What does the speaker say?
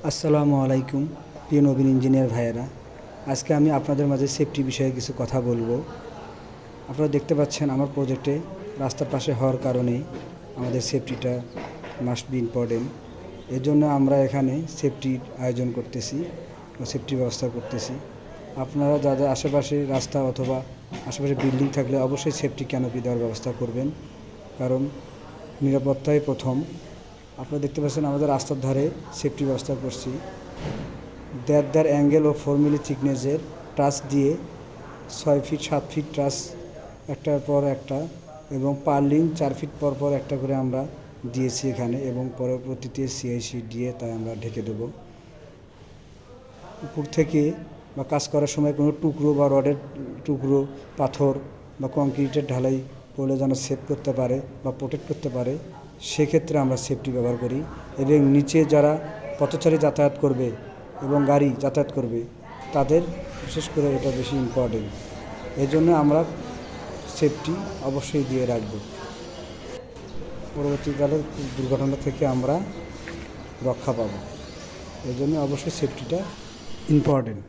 আসসালামু আলাইকুম প্রিয় নবীন ইঞ্জিনিয়ার ভাইয়েরা। আজকে আমি আপনাদের মাঝে সেফটি বিষয়ে কিছু কথা বলবো। আপনারা দেখতে পাচ্ছেন আমার প্রজেক্টে রাস্তার পাশে হওয়ার কারণে আমাদের সেফটিটা মাস্ট বি ইম্পর্টেন্ট। এর জন্য আমরা এখানে সেফটির আয়োজন করতেছি বা সেফটির ব্যবস্থা করতেছি। আপনারা যাদের আশেপাশে রাস্তা অথবা আশেপাশে বিল্ডিং থাকলে অবশ্যই সেফটি ক্যানোপি দেওয়ার ব্যবস্থা করবেন, কারণ নিরাপত্তাই প্রথম। আপনারা দেখতে পাচ্ছেন আমাদের রাস্তার ধারে সেফটি ব্যবস্থা করছি। দেড় অ্যাঙ্গেল ও 4 মিলি থিকনেসের ট্রাস দিয়ে 6 ফিট 7 ফিট ট্রাস একটার পর একটা এবং পার্লিং 4 ফিট পর পর একটা করে আমরা দিয়েছি এখানে, এবং পরবর্তীতে সিআইসি দিয়ে তাই আমরা ঢেকে দেবো। উপর থেকে বা কাজ করার সময় কোনো টুকরো বা রডের টুকরো, পাথর বা কংক্রিটের ঢালাই পড়লে যেন সেভ করতে পারে বা প্রোটেক্ট করতে পারে, সেক্ষেত্রে আমরা সেফটি ব্যবহার করি। এবং নিচে যারা পথচারী যাতায়াত করবে এবং গাড়ি যাতায়াত করবে তাদের বিশেষ করে এটা বেশি ইম্পর্টেন্ট। এই জন্য আমরা সেফটি অবশ্যই দিয়ে রাখব। পরবর্তীকালে দুর্ঘটনা থেকে আমরা রক্ষা পাব। এই জন্য অবশ্যই সেফটিটা ইম্পর্টেন্ট।